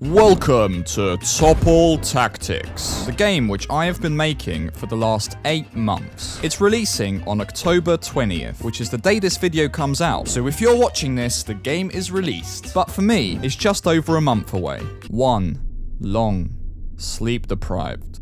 Welcome to Topple Tactics, the game which I have been making for the last 8 months. It's releasing on October 20th, which is the day this video comes out. So if you're watching this, the game is released. But for me, it's just over a month away. One long, sleep-deprived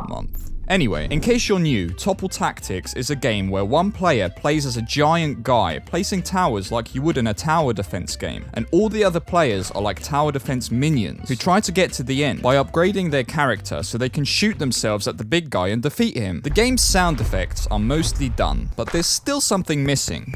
month. Anyway, in case you're new, Topple Tactics is a game where one player plays as a giant guy, placing towers like you would in a tower defense game, and all the other players are like tower defense minions, who try to get to the end by upgrading their character so they can shoot themselves at the big guy and defeat him. The game's sound effects are mostly done, but there's still something missing.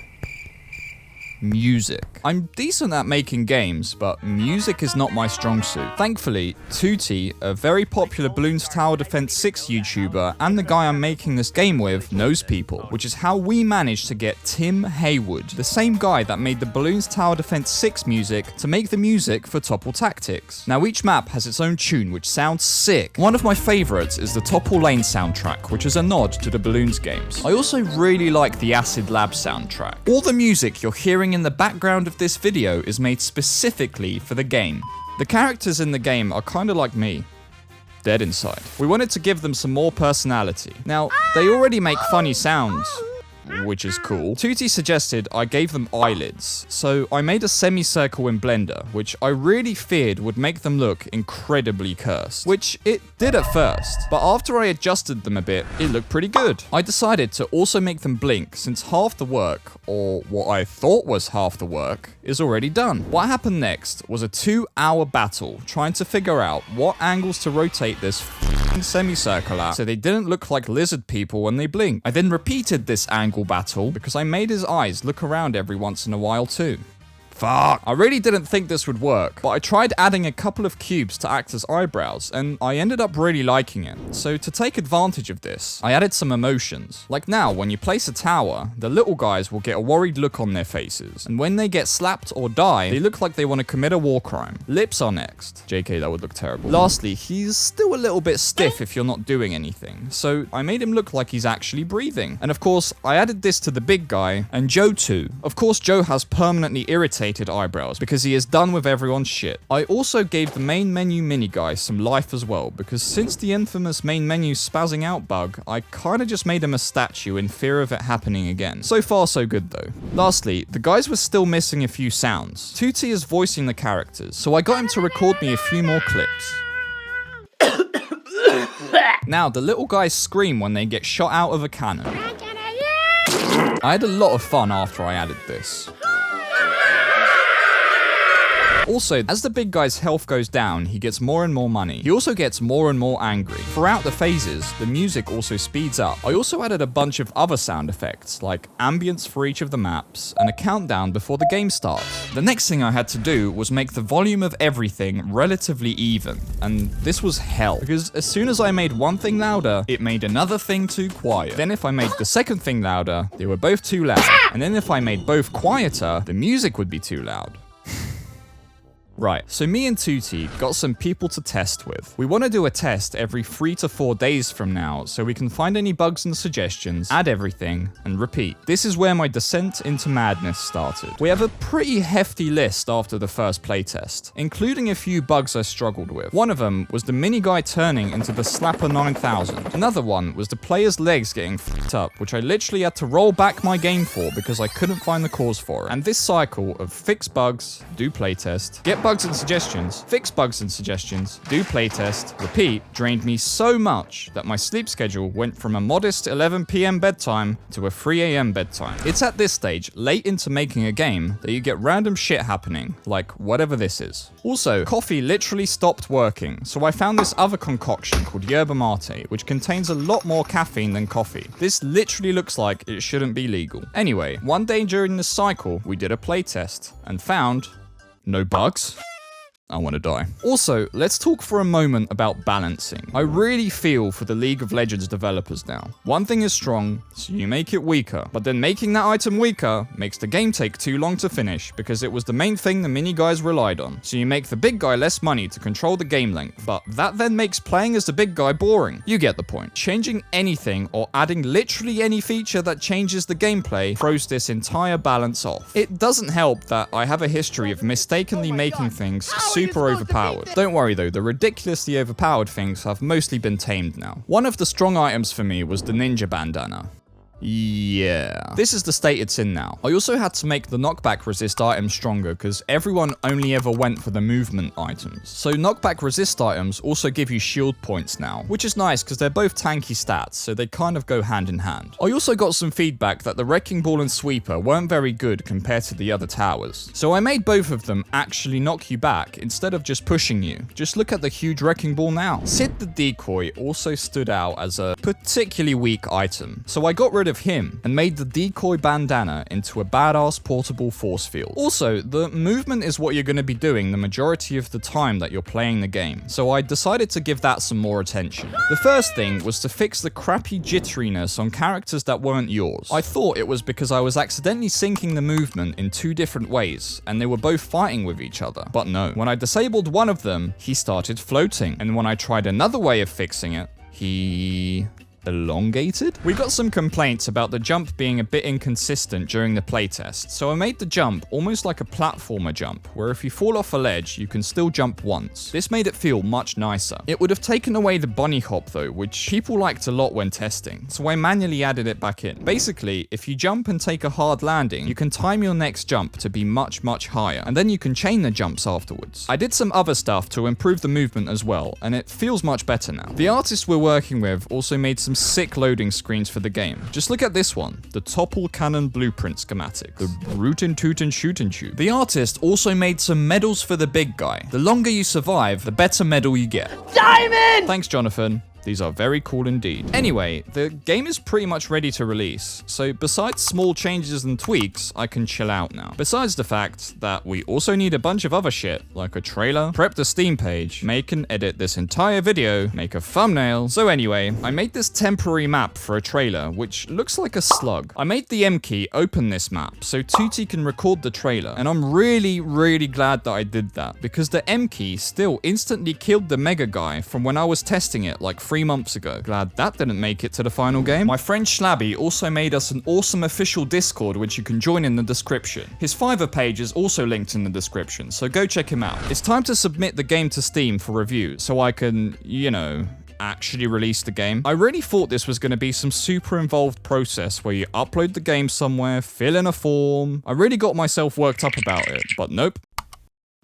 Music. I'm decent at making games, but music is not my strong suit. Thankfully, Tutti, a very popular Bloons Tower Defense 6 YouTuber, and the guy I'm making this game with, knows people, which is how we managed to get Tim Haywood, the same guy that made the Bloons Tower Defense 6 music, to make the music for Topple Tactics. Now, each map has its own tune, which sounds sick. One of my favorites is the Topple Lane soundtrack, which is a nod to the Bloons games. I also really like the Acid Lab soundtrack. All the music you're hearing in the background of this video is made specifically for the game. The characters in the game are kind of like me, dead inside. We wanted to give them some more personality. Now, they already make funny sounds, which is cool. Tutti suggested I gave them eyelids, so I made a semicircle in Blender, which I really feared would make them look incredibly cursed, which it did at first, but after I adjusted them a bit, it looked pretty good. I decided to also make them blink, since half the work, or what I thought was half the work, is already done. What happened next was a 2-hour battle, trying to figure out what angles to rotate this semicircle at so they didn't look like lizard people when they blink. I then repeated this angle battle because I made his eyes look around every once in a while too. Fuck. I really didn't think this would work, but I tried adding a couple of cubes to act as eyebrows, and I ended up really liking it. So to take advantage of this, I added some emotions. Like now, when you place a tower, the little guys will get a worried look on their faces, and when they get slapped or die, they look like they want to commit a war crime. Lips are next. JK, that would look terrible. Lastly, he's still a little bit stiff if you're not doing anything, so I made him look like he's actually breathing. And of course, I added this to the big guy, and Joe too. Of course, Joe has permanently irritated eyebrows because he is done with everyone's shit. I also gave the main menu mini guy some life as well, because since the infamous main menu spazzing out bug, I kinda just made him a statue in fear of it happening again. So far so good though. Lastly, the guys were still missing a few sounds. Tutti is voicing the characters, so I got him to record me a few more clips. Now, the little guys scream when they get shot out of a cannon. I had a lot of fun after I added this. Also, as the big guy's health goes down, he gets more and more money. He also gets more and more angry. Throughout the phases, the music also speeds up. I also added a bunch of other sound effects, like ambience for each of the maps, and a countdown before the game starts. The next thing I had to do was make the volume of everything relatively even, and this was hell, because as soon as I made one thing louder, it made another thing too quiet. Then if I made the second thing louder, they were both too loud. And then if I made both quieter, the music would be too loud. Right, so me and Tutti got some people to test with. We want to do a test every 3 to 4 days from now, so we can find any bugs and suggestions, add everything, and repeat. This is where my descent into madness started. We have a pretty hefty list after the first playtest, including a few bugs I struggled with. One of them was the mini guy turning into the Slapper 9000. Another one was the player's legs getting f***ed up, which I literally had to roll back my game for because I couldn't find the cause for it. And this cycle of fix bugs, do playtest, get bugs and suggestions, fix bugs and suggestions, do playtest, repeat, drained me so much that my sleep schedule went from a modest 11 PM bedtime to a 3 AM bedtime. It's at this stage, late into making a game, that you get random shit happening, like whatever this is. Also, coffee literally stopped working, so I found this other concoction called yerba mate, which contains a lot more caffeine than coffee. This literally looks like it shouldn't be legal. Anyway, one day during this cycle, we did a playtest and found no bugs. I want to die. Also, let's talk for a moment about balancing. I really feel for the League of Legends developers now. One thing is strong, so you make it weaker. But then making that item weaker makes the game take too long to finish, because it was the main thing the mini guys relied on. So you make the big guy less money to control the game length, but that then makes playing as the big guy boring. You get the point. Changing anything or adding literally any feature that changes the gameplay throws this entire balance off. It doesn't help that I have a history of mistakenly making things super overpowered. Don't worry though, the ridiculously overpowered things have mostly been tamed now. One of the strong items for me was the ninja bandana. Yeah. This is the state it's in now. I also had to make the knockback resist item stronger because everyone only ever went for the movement items. So knockback resist items also give you shield points now, which is nice because they're both tanky stats, so they kind of go hand in hand. I also got some feedback that the wrecking ball and sweeper weren't very good compared to the other towers. So I made both of them actually knock you back instead of just pushing you. Just look at the huge wrecking ball now. Sid the decoy also stood out as a particularly weak item. So I got rid of him and made the decoy bandana into a badass portable force field. Also, the movement is what you're going to be doing the majority of the time that you're playing the game, so I decided to give that some more attention. The first thing was to fix the crappy jitteriness on characters that weren't yours. I thought it was because I was accidentally syncing the movement in two different ways and they were both fighting with each other, but no. When I disabled one of them, he started floating, and when I tried another way of fixing it, he elongated? We got some complaints about the jump being a bit inconsistent during the playtest, so I made the jump almost like a platformer jump, where if you fall off a ledge, you can still jump once. This made it feel much nicer. It would have taken away the bunny hop though, which people liked a lot when testing, so I manually added it back in. Basically, if you jump and take a hard landing, you can time your next jump to be much higher, and then you can chain the jumps afterwards. I did some other stuff to improve the movement as well, and it feels much better now. The artist we're working with also made some sick loading screens for the game. Just look at this one, the Topple Cannon Blueprint schematics, the Rootin' Tootin' Shootin' Shoot. The artist also made some medals for the big guy. The longer you survive, the better medal you get. Diamond! Thanks, Jonathan. These are very cool indeed. Anyway, the game is pretty much ready to release, so besides small changes and tweaks, I can chill out now. Besides the fact that we also need a bunch of other shit, like a trailer, prep the Steam page, make and edit this entire video, make a thumbnail. So anyway, I made this temporary map for a trailer, which looks like a slug. I made the M key open this map, so Tutti can record the trailer, and I'm really glad that I did that, because the M key still instantly killed the mega guy from when I was testing it like 3 months ago. Glad that didn't make it to the final game. My friend Schlabby also made us an awesome official Discord, which you can join in the description. His Fiverr page is also linked in the description, so go check him out. It's time to submit the game to Steam for review, so I can, you know, actually release the game. I really thought this was going to be some super involved process where you upload the game somewhere, fill in a form. I really got myself worked up about it, but nope.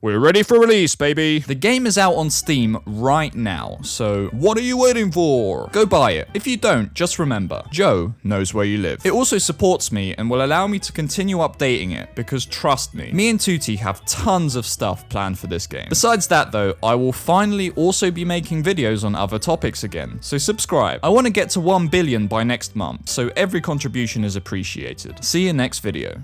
We're ready for release, baby. The game is out on Steam right now, so what are you waiting for? Go buy it. If you don't, just remember, Joe knows where you live. It also supports me and will allow me to continue updating it, because trust me and Tutti have tons of stuff planned for this game. Besides that though, I will finally also be making videos on other topics again, so subscribe. I want to get to 1 billion by next month, so every contribution is appreciated. See you next video.